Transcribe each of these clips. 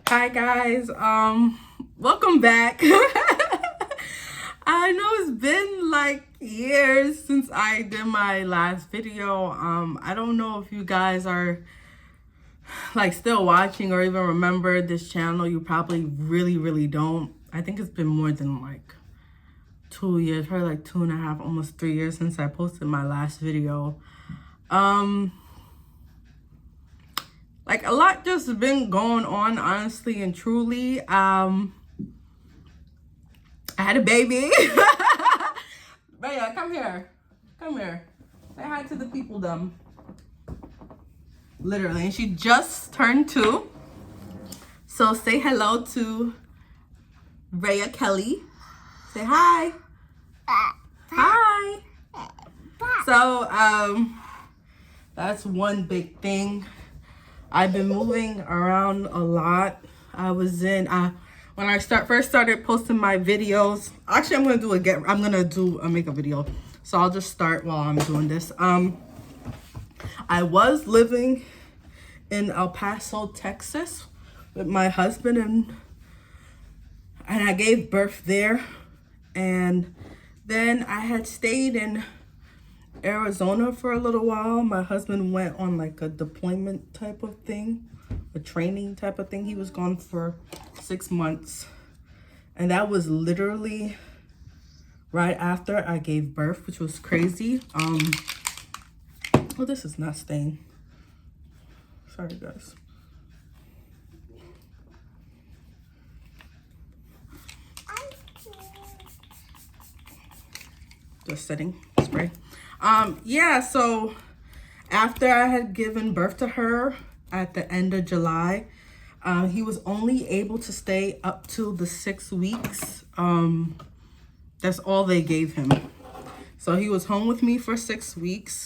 Hi guys, welcome back. I know it's been like years since I did my last video. I don't know if you guys are like still watching or even remember this channel. You probably really don't. I think it's been more than like 2 years, probably like 2.5, almost 3 years since I posted my last video. Like a lot just been going on, honestly and truly. I had a baby. Raya, come here. Come here. Say hi to the people, dumb. Literally. And she just turned 2. So say hello to Raya Kelly. Say hi. Hi. So, that's one big thing. I've been moving around a lot. I was in when I first started posting my videos. Actually, I'm gonna do a makeup video. So I'll just start while I'm doing this. I was living in El Paso, Texas with my husband, and I gave birth there. And then I had stayed in Arizona for a little while. My husband went on like a deployment type of thing, a training type of thing. He was gone for 6 months, and that was literally right after I gave birth, which was crazy. Oh, this is not staying. Sorry guys. Just setting spray. Yeah, so after I had given birth to her at the end of July, he was only able to stay up till the 6 weeks. That's all they gave him. So he was home with me for 6 weeks,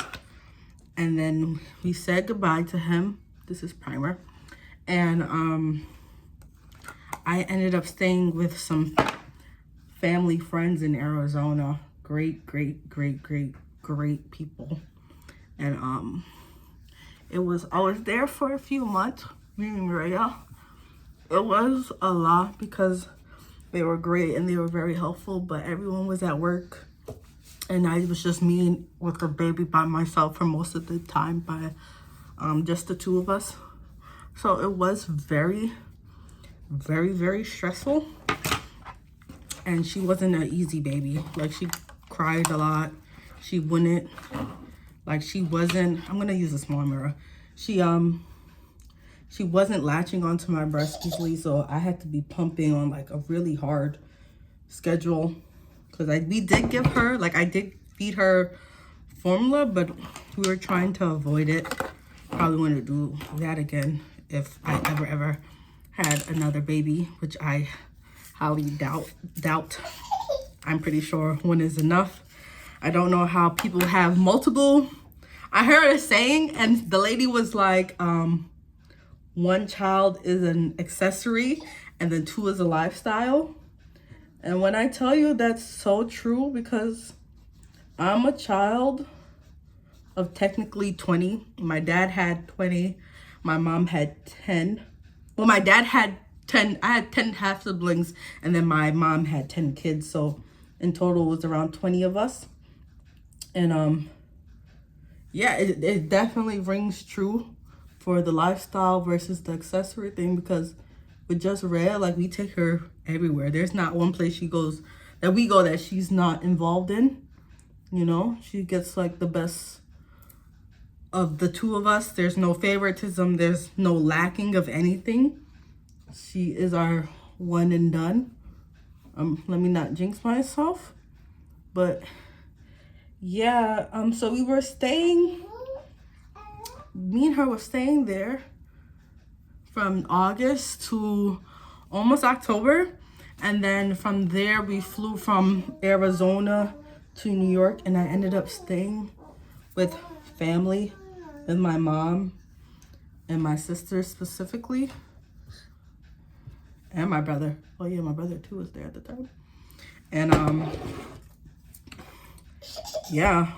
and then we said goodbye to him. This is primer. And I ended up staying with some family friends in Arizona. Great people. And I was there for a few months, me and Maria. It was a lot because they were great and they were very helpful, but everyone was at work, and I was just me with the baby by myself for most of the time, by just the two of us. So it was very stressful, and she wasn't an easy baby. Like, she cried a lot. She wouldn't, like, she wasn't, I'm gonna use a small mirror. She wasn't latching onto my breast easily, so I had to be pumping on like a really hard schedule, because we did give her, like, I did feed her formula, but we were trying to avoid it. Probably want to do that again if I ever had another baby, which I highly doubt. I'm pretty sure one is enough. I don't know how people have multiple. I heard a saying, and the lady was like, one child is an accessory and then 2 is a lifestyle. And when I tell you, that's so true, because I'm a child of technically 20. My dad had 20. My mom had 10. Well, my dad had 10. I had 10 half siblings, and then my mom had 10 kids. So in total, it was around 20 of us. And yeah, it definitely rings true for the lifestyle versus the accessory thing, because with just Rhea, like, we take her everywhere. There's not one place we go that she's not involved in. You know, she gets like the best of the two of us. There's no favoritism. There's no lacking of anything. She is our one and done. Let me not jinx myself, but yeah, so we were staying, me and her were staying there from August to almost October. And then from there, we flew from Arizona to New York, and I ended up staying with family, with my mom and my sister specifically, and my brother. Oh yeah, my brother too was there at the time. And yeah,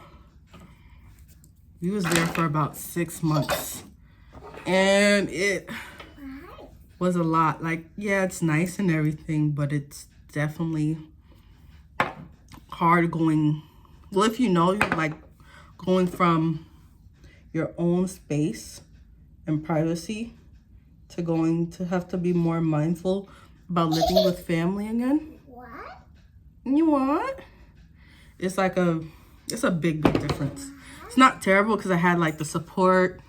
we was there for about 6 months, and it was a lot. Like, yeah, it's nice and everything, but it's definitely hard going, well, if you know, like going from your own space and privacy to going to have to be more mindful about living with family again. What? You what? It's like it's a big difference. It's not terrible because I had like the support.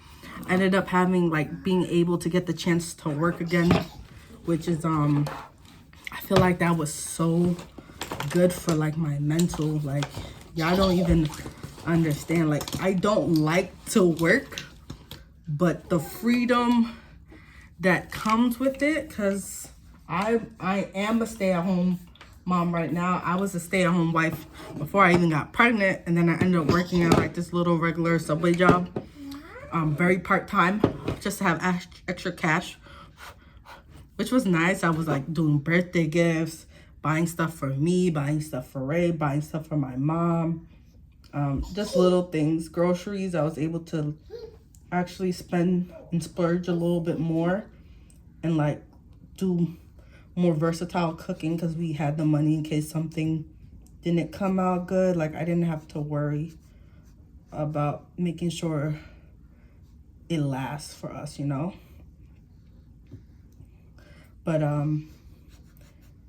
I ended up having like being able to get the chance to work again, which is I feel like that was so good for like my mental, like y'all don't even understand. Like, I don't like to work, but the freedom that comes with it, because I am a stay-at-home mom right now. I was a stay-at-home wife before I even got pregnant, and then I ended up working at like this little regular Subway job, very part-time, just to have extra cash, which was nice. I was like doing birthday gifts, buying stuff for me, buying stuff for Ray, buying stuff for my mom, just little things, groceries. I was able to actually spend and splurge a little bit more and like do more versatile cooking because we had the money in case something didn't come out good. Like, I didn't have to worry about making sure it lasts for us, you know? But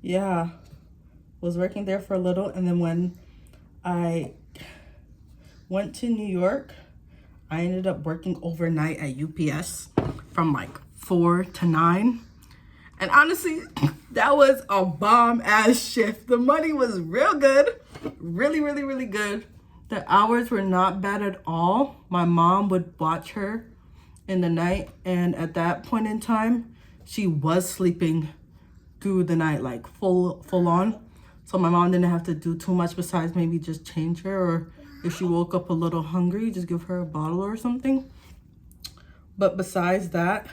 yeah, was working there for a little, and then when I went to New York, I ended up working overnight at UPS from like 4 to 9. And honestly, that was a bomb ass shift. The money was real good, really, really, really good. The hours were not bad at all. My mom would watch her in the night, and at that point in time, she was sleeping through the night, like full on. So my mom didn't have to do too much besides maybe just change her, or if she woke up a little hungry, just give her a bottle or something. But besides that,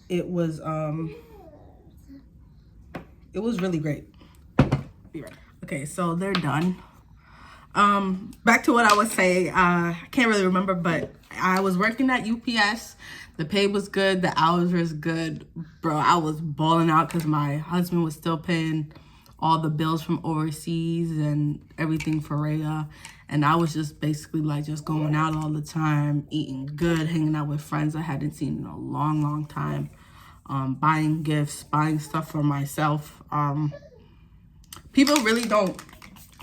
it was really great. Be right. Okay, so they're done. Back to what I was saying. I can't really remember, but I was working at UPS. The pay was good. The hours was good. Bro, I was balling out because my husband was still paying all the bills from overseas and everything for Rhea. And I was just basically like just going out all the time, eating good, hanging out with friends I hadn't seen in a long, long time. Buying gifts, buying stuff for myself. People really don't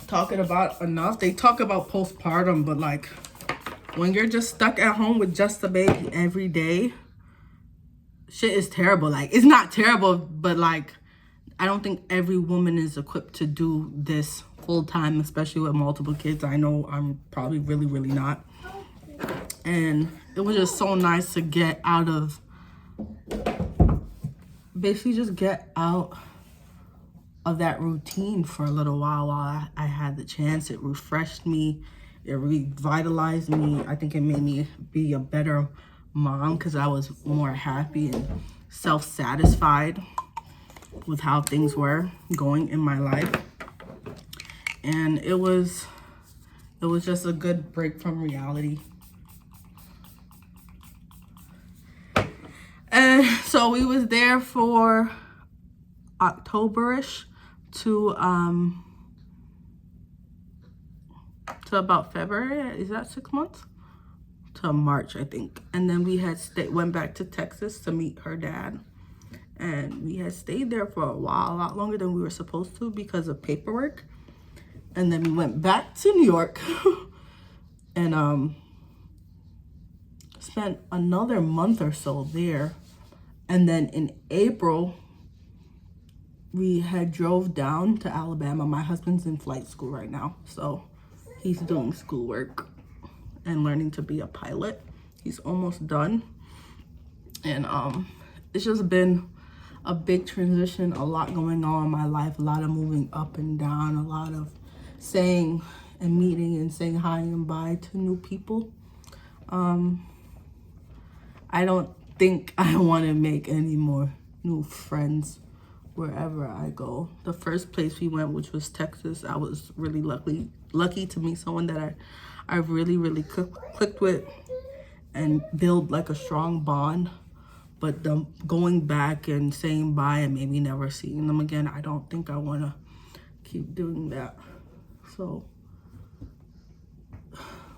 talk it about enough. They talk about postpartum, but like when you're just stuck at home with just a baby every day, shit is terrible. Like, it's not terrible, but like I don't think every woman is equipped to do this full time, especially with multiple kids. I know I'm probably really, really not. And it was just so nice to get out of, basically just get out of that routine for a little while I had the chance. It refreshed me. It revitalized me. I think it made me be a better mom because I was more happy and self-satisfied with how things were going in my life. And it was just a good break from reality. And so we was there for October-ish to about February. Is that 6 months? To March, I think. And then we had went back to Texas to meet her dad. And we had stayed there for a while, a lot longer than we were supposed to because of paperwork. And then we went back to New York and spent another month or so there. And then in April, we had drove down to Alabama. My husband's in flight school right now, so he's doing schoolwork and learning to be a pilot. He's almost done. And it's just been a big transition, a lot going on in my life, a lot of moving up and down, a lot of saying and meeting and saying hi and bye to new people. I don't think I want to make any more new friends wherever I go. The first place we went, which was Texas, I was really lucky to meet someone that I really clicked with and build like a strong bond. But them going back and saying bye and maybe never seeing them again, I don't think I want to keep doing that. So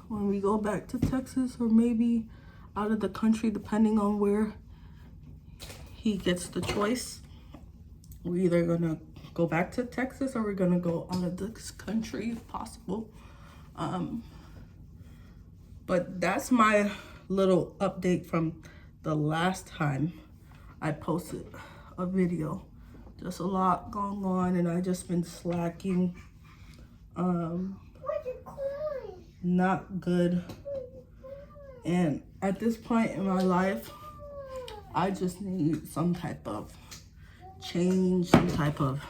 when we go back to Texas, or maybe out of the country, depending on where he gets the choice, we're either gonna go back to Texas or we're gonna go out of this country if possible. But that's my little update from the last time I posted a video. Just a lot going on, and I just been slacking. Not good. And at this point in my life, I just need some type of change, some type of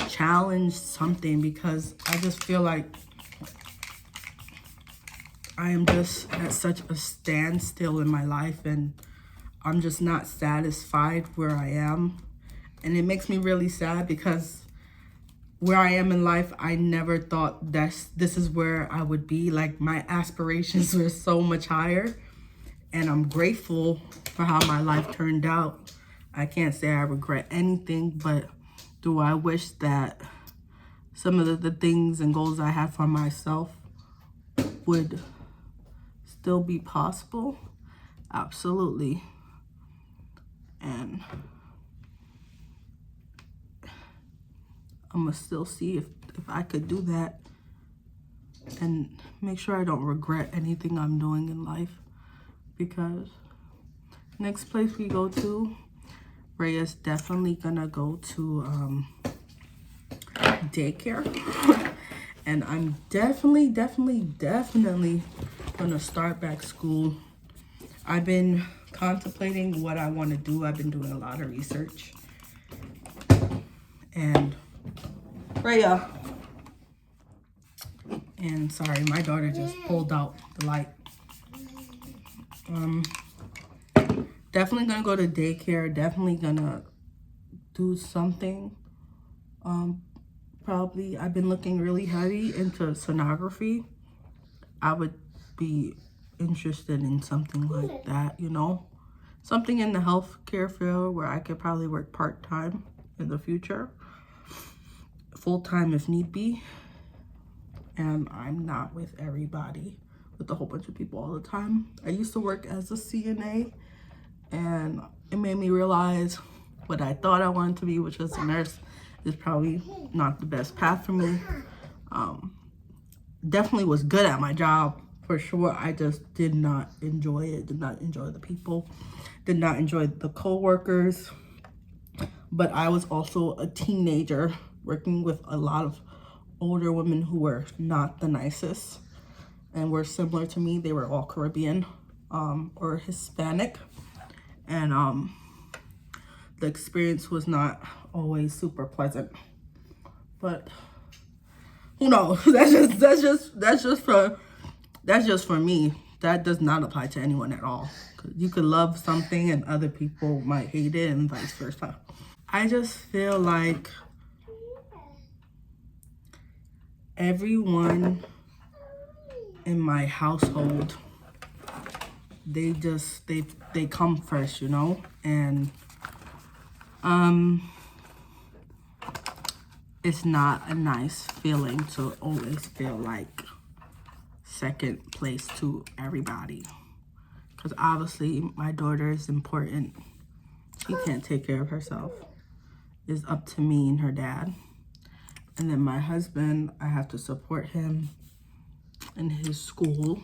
challenge, something, because I just feel like I am just at such a standstill in my life, and I'm just not satisfied where I am. And it makes me really sad because where I am in life, I never thought this is where I would be. Like, my aspirations were so much higher, and I'm grateful for how my life turned out. I can't say I regret anything, but do I wish that some of the things and goals I had for myself would still be possible? Absolutely. And I'm gonna still see if I could do that and make sure I don't regret anything I'm doing in life. Because next place we go to, Rhea's definitely gonna go to daycare. And I'm definitely gonna start back school. I've been contemplating what I want to do. I've been doing a lot of research. And Rhea. And sorry, my daughter just pulled out the light. Definitely gonna go to daycare. Definitely gonna do something. Probably, I've been looking really heavy into sonography. I would be interested in something like that, you know? Something in the healthcare field where I could probably work part-time in the future. Full-time if need be. And I'm not with everybody, with a whole bunch of people all the time. I used to work as a CNA, and it made me realize what I thought I wanted to be, which was a nurse, is probably not the best path for me. Definitely was good at my job, for sure. I just did not enjoy it, did not enjoy the people, did not enjoy the co-workers. But I was also a teenager working with a lot of older women who were not the nicest and were similar to me. They were all Caribbean or Hispanic. And the experience was not always super pleasant. But who knows? That's just for me. That does not apply to anyone at all. You could love something and other people might hate it, and vice versa. I just feel like everyone in my household, they come first, you know? And it's not a nice feeling to always feel like second place to everybody. Because obviously my daughter is important. She can't take care of herself. It's up to me and her dad. And then my husband, I have to support him in his school,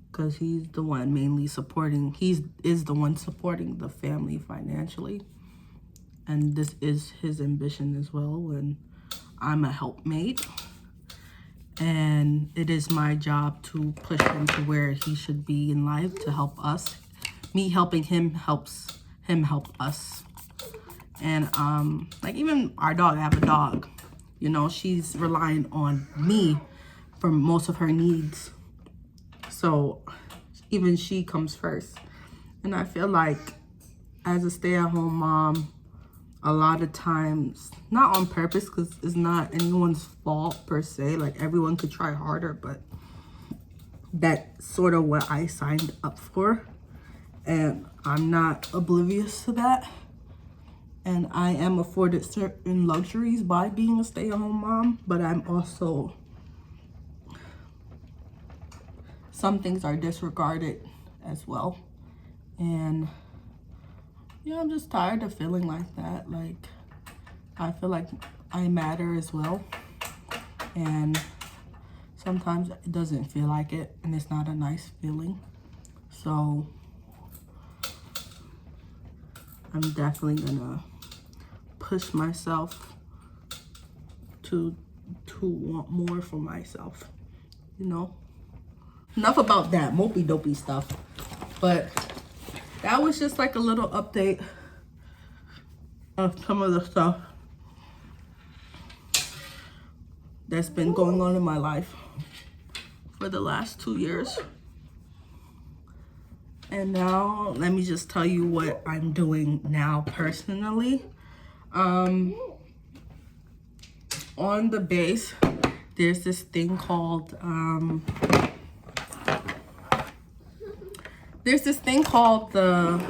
because he's the one mainly supporting, is the one supporting the family financially. And this is his ambition as well. And I'm a helpmate. And it is my job to push him to where he should be in life, to help us. Me helping him helps him help us. And like even our dog, I have a dog, you know, she's relying on me for most of her needs. So even she comes first. And I feel like as a stay-at-home mom, a lot of times, not on purpose, because it's not anyone's fault per se, like everyone could try harder, but that's sort of what I signed up for. And I'm not oblivious to that. And I am afforded certain luxuries by being a stay-at-home mom, but I'm also, some things are disregarded as well. And yeah, I'm just tired of feeling like that. Like, I feel like I matter as well. And sometimes it doesn't feel like it, and it's not a nice feeling. So I'm definitely gonna push myself to want more for myself, you know? Enough about that mopey dopey stuff. But that was just like a little update of some of the stuff that's been going on in my life for the last 2 years. And now let me just tell you what I'm doing now personally. On the base, there's this thing called the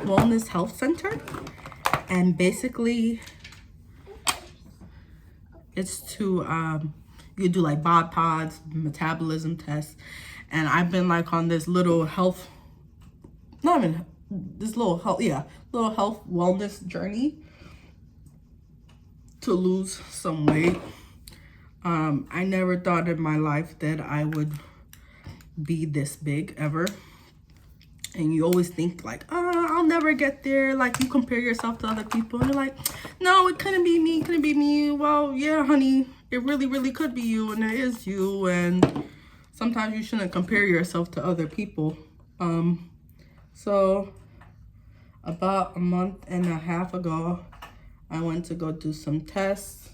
Wellness Health Center, and basically it's to you do like bod pods, metabolism tests, and I've been like on this little health, not even this little health, little health wellness journey to lose some weight. I never thought in my life that I would be this big ever. And you always think like, I'll never get there. Like, you compare yourself to other people and you're like, no, it couldn't be me, couldn't be me. Well, yeah, honey, it really, really could be you, and it is you. And sometimes you shouldn't compare yourself to other people. So about a month and a half ago, I went to go do some tests.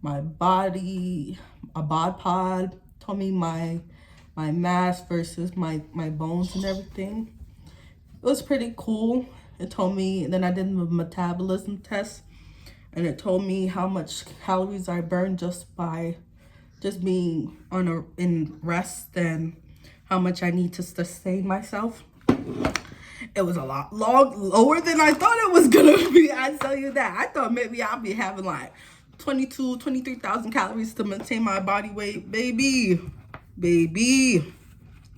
My body, a bod pod, told me my mass versus my bones and everything. It was pretty cool. It told me, then I did the metabolism test, and it told me how much calories I burned just by being in rest, and how much I need to sustain myself. It was a lot lower than I thought it was gonna be. I tell you that. I thought maybe I'll be having like 23,000 calories to maintain my body weight. Baby,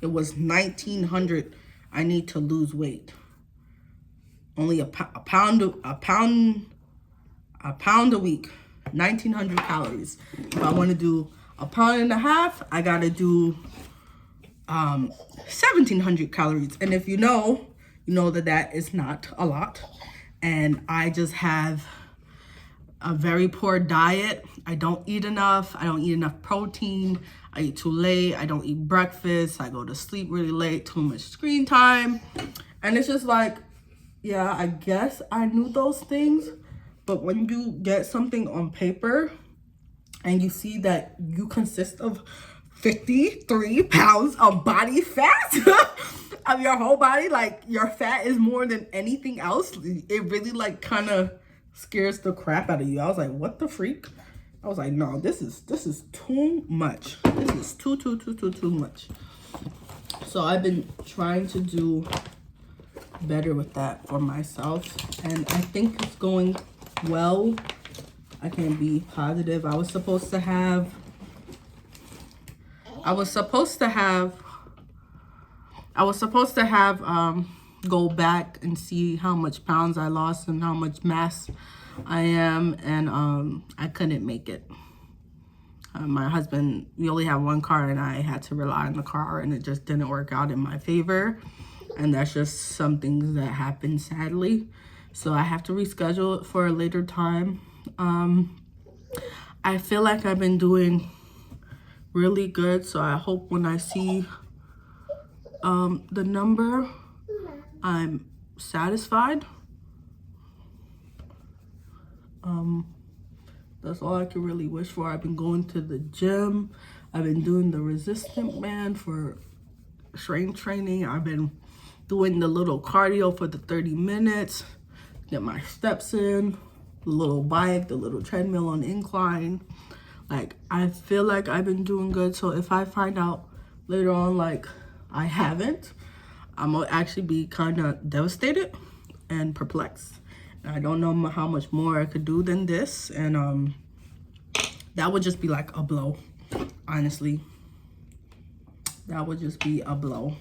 it was 1,900. I need to lose weight. Only a pound a week. 1,900 calories. If I want to do a pound and a half, I gotta do 1,700 calories. And if you know that is not a lot. And I just have a very poor diet. I don't eat enough. I don't eat enough protein. I eat too late. I don't eat breakfast. I go to sleep really late. Too much screen time. And it's just like, yeah, I guess I knew those things. But when you get something on paper and you see that you consist of 53 pounds of body fat of your whole body, like your fat is more than anything else, it really like kind of scares the crap out of you. I was like, what the freak? I was like, no, this is too much. This is too much. So I've been trying to do better with that for myself, and I think it's going well. I can't be positive. I was supposed to have go back and see how much pounds I lost and how much mass I am, and I couldn't make it. My husband, we only have one car, and I had to rely on the car, and it just didn't work out in my favor. And that's just some things that happen, sadly. So I have to reschedule it for a later time. I feel like I've been doing really good, so I hope when I see the number, I'm satisfied. That's all I can really wish for. I've been going to the gym. I've been doing the resistant band for strength training. I've been doing the little cardio for the 30 minutes, get my steps in, the little bike, the little treadmill on incline. Like, I feel like I've been doing good. So if I find out later on like I haven't, I'm gonna actually be kind of devastated. and perplexed. And I don't know how much more I could do than this. And that would just be like a blow, honestly. That would just be a blow.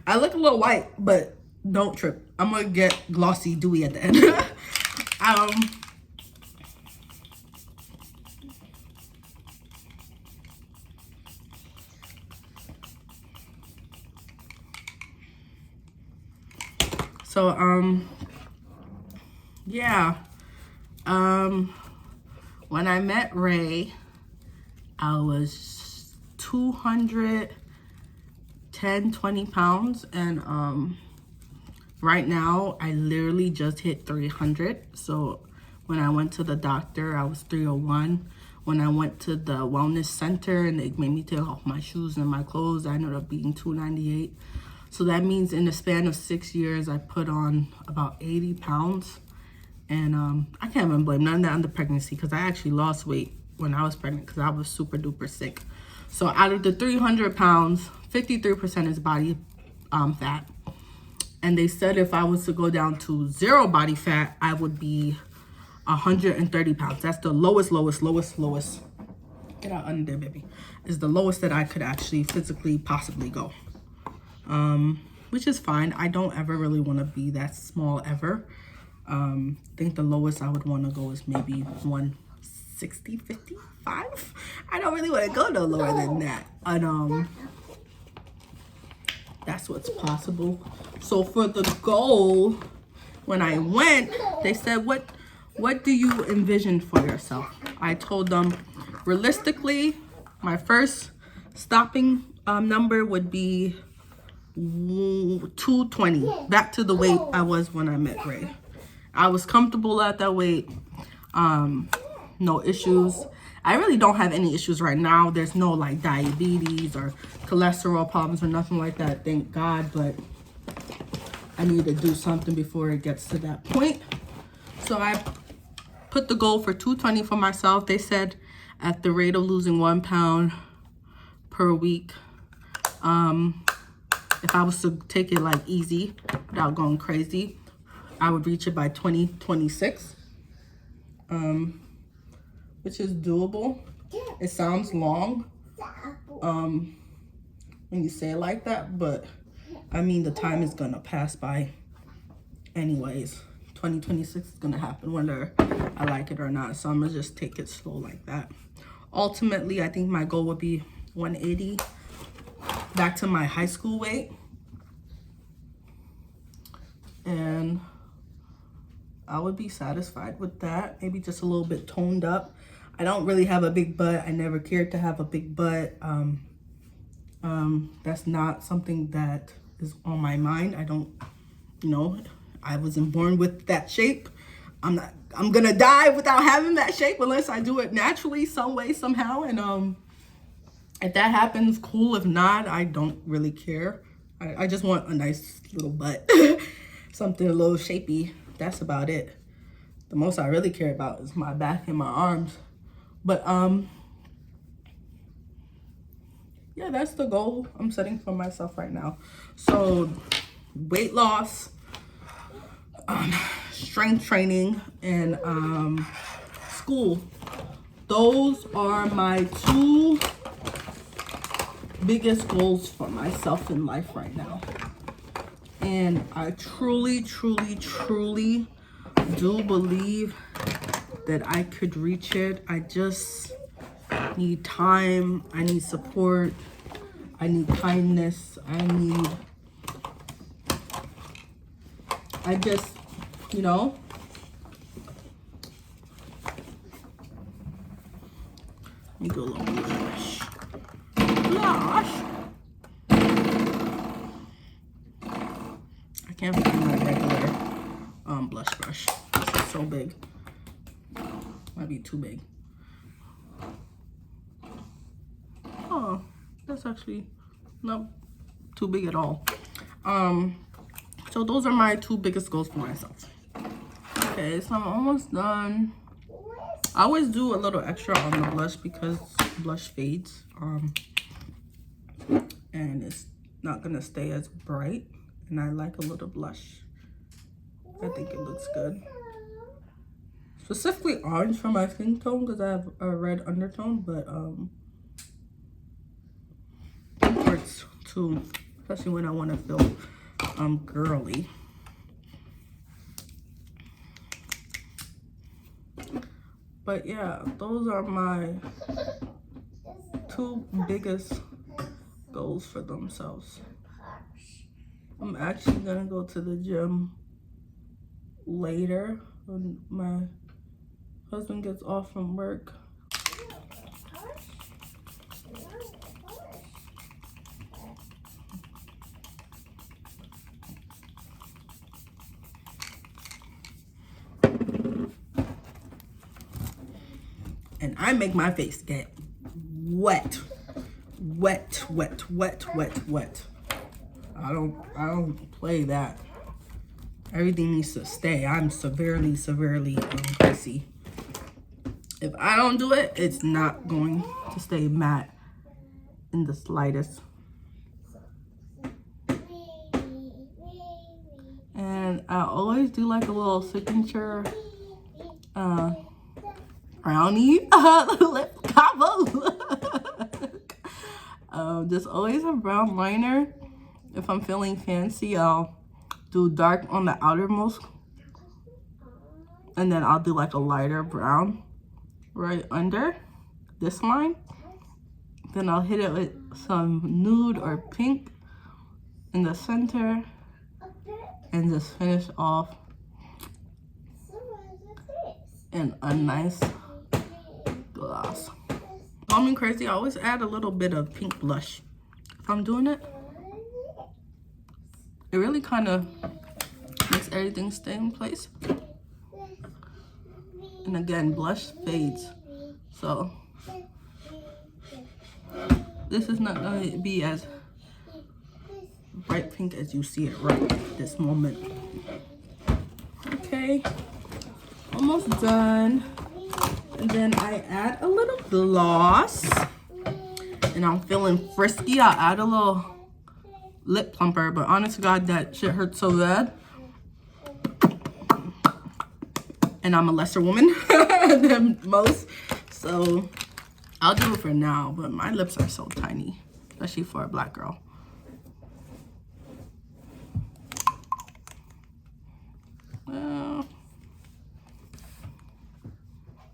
I look a little white, but don't trip. I'm gonna get glossy dewy at the end. So, yeah. When I met Ray, I was 210, 20 pounds. And right now, I literally just hit 300. So when I went to the doctor, I was 301. When I went to the wellness center and they made me take off my shoes and my clothes, I ended up being 298. So that means in the span of 6 years, I put on about 80 pounds. And I can't even blame none of that on the pregnancy, because I actually lost weight when I was pregnant because I was super duper sick. So out of the 300 pounds, 53% is body fat. And they said if I was to go down to 0 body fat, I would be 130 pounds. That's the lowest. Get out under there, baby. Is the lowest that I could actually physically possibly go. Which is fine. I don't ever really want to be that small ever. I think the lowest I would want to go is maybe 160, 55. I don't really want to go no lower than that. And that's what's possible. So for the goal, when I went, they said, what do you envision for yourself? I told them, realistically, my first stopping number would be 220, back to the weight I was when I met Ray. I was comfortable at that weight. No issues. I really don't have any issues right now. There's no like diabetes or cholesterol problems or nothing like that, thank God. But I need to do something before it gets to that point. So I put the goal for 220 for myself. They said at the rate of losing 1 pound per week, if I was to take it like easy without going crazy, I would reach it by 2026, which is doable. It sounds long when you say it like that, but I mean, the time is gonna pass by anyways. 2026 is gonna happen whether I like it or not, so I'm gonna just take it slow like that. Ultimately, I think my goal would be 180, back to my high school weight. And I would be satisfied with that. Maybe just a little bit toned up. I don't really have a big butt. I never cared to have a big butt. That's not something that is on my mind. I don't, I wasn't born with that shape. I'm gonna die without having that shape unless I do it naturally, some way, somehow. And if that happens, cool. If not, I don't really care. I just want a nice little butt. Something a little shapy. That's about it. The most I really care about is my back and my arms. But yeah, that's the goal I'm setting for myself right now. So weight loss, strength training, and school. Those are my 2 biggest goals for myself in life right now. And I truly do believe that I could reach it. I just need time. I need support. I need kindness. I just, let me go a little blush. I can't find my regular blush brush. This is so big. Might be too big. Oh, that's actually not too big at all. So those are my 2 biggest goals for myself. Okay, so I'm almost done. I always do a little extra on the blush because blush fades. And it's not gonna stay as bright And I like a little blush. I think it looks good. Specifically orange for my skin tone because I have a red undertone, but pink works too, especially when I want to feel girly. But yeah, those are my 2 biggest goals for themselves. I'm actually gonna go to the gym later when my husband gets off from work. And I make my face get wet. Wet, wet, wet, wet, wet. I don't play that. Everything needs to stay. I'm severely prissy. If I don't do it, it's not going to stay matte in the slightest. And I always do like a little signature brownie lip combo. Just always a brown liner. If I'm feeling fancy, I'll do dark on the outermost, and then I'll do like a lighter brown right under this line. Then I'll hit it with some nude or pink in the center and just finish off in a nice gloss. Call me crazy, I always add a little bit of pink blush if I'm doing it. It really kind of makes everything stay in place. And again, blush fades, so this is not going to be as bright pink as you see it right this moment. Okay, almost done. And then I add a little gloss, and I'm feeling frisky. I'll add a little lip plumper, but honest to God, that shit hurts so bad. And I'm a lesser woman than most, so I'll do it for now. But my lips are so tiny, especially for a black girl.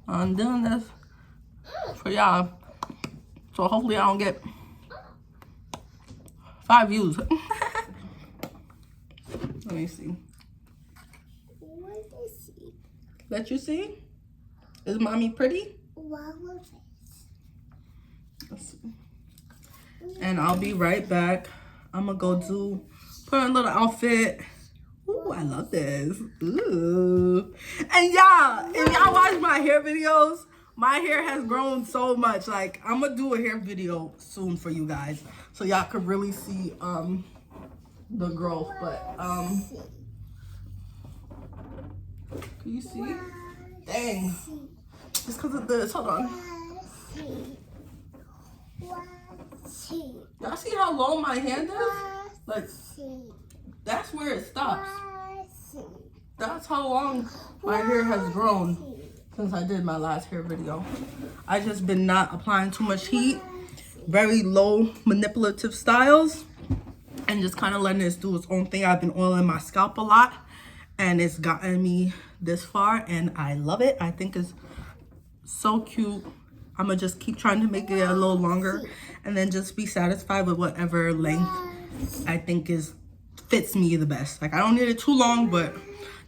I'm doing this for y'all, so hopefully I don't get 5 views. Let me see. Let you see? Is mommy pretty? Let's see. And I'll be right back. I'm gonna go put on a little outfit. Ooh, I love this. Ooh. And y'all, if y'all watch my hair videos, my hair has grown so much. Like, I'm gonna do a hair video soon for you guys, so y'all could really see the growth. But can you see? Dang. Just because of this. Hold on. Y'all see how long my hand is? Like, that's where it stops. That's how long my hair has grown since I did my last hair video. I just been not applying too much heat. Very low manipulative styles. And just kind of letting this do its own thing. I've been oiling my scalp a lot, and it's gotten me this far, and I love it. I think it's so cute. I'm gonna just keep trying to make it a little longer, and then just be satisfied with whatever length I think fits me the best. Like, I don't need it too long, but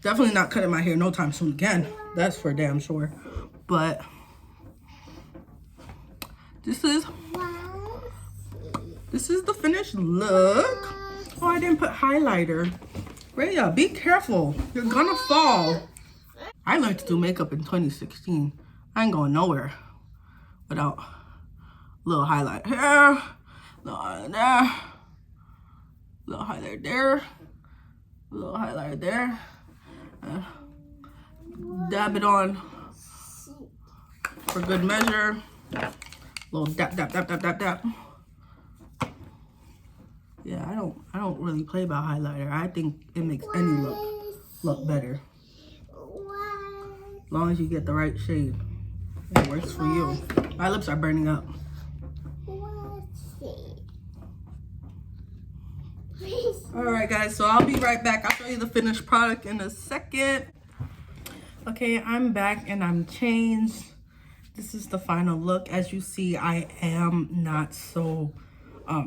definitely not cutting my hair no time soon again. That's for damn sure. But this is the finished look. Oh, I didn't put highlighter. Rhea, be careful. You're gonna fall. I learned to do makeup in 2016. I ain't going nowhere without a little highlight here, little highlight there, little highlight there, little highlight there. Dab it on for good measure. Little dap, dap, dap, dap, dap, dap. Yeah, I don't really play about highlighter. I think it makes any look better. As long as you get the right shade. It works for you. My lips are burning up. Alright guys, so I'll be right back. I'll show you the finished product in a second. Okay, I'm back and I'm changed. This is the final look. As you see, I am not so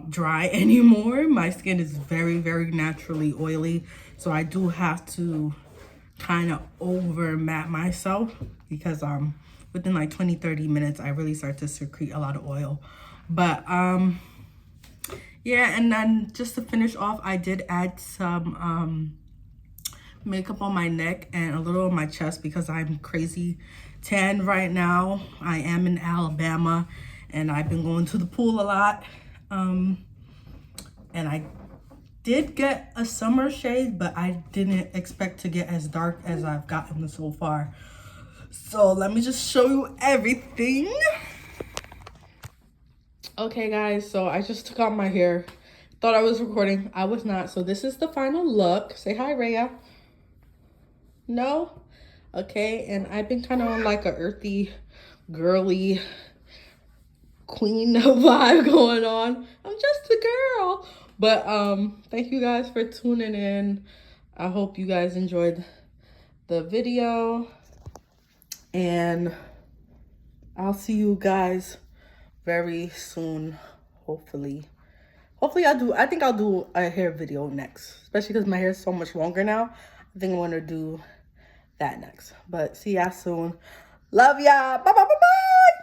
dry anymore. My skin is very, very naturally oily. So I do have to kind of over matte myself because within like 20-30 minutes I really start to secrete a lot of oil. But yeah, and then just to finish off, I did add some makeup on my neck and a little on my chest because I'm crazy tan right now. I am in Alabama and I've been going to the pool a lot. And I did get a summer shade, but I didn't expect to get as dark as I've gotten so far. So let me just show you everything. Okay guys, so I just took out my hair. Thought I was recording. I was not. So this is the final look. Say hi, Rhea. No? Okay, and I've been kind of on like a earthy, girly queen vibe going on. I'm just a girl. But thank you guys for tuning in. I hope you guys enjoyed the video. And I'll see you guys very soon, hopefully. I think I'll do a hair video next, especially because my hair is so much longer now. I think I'm gonna do that next. But see y'all soon. Love y'all. Bye bye bye bye.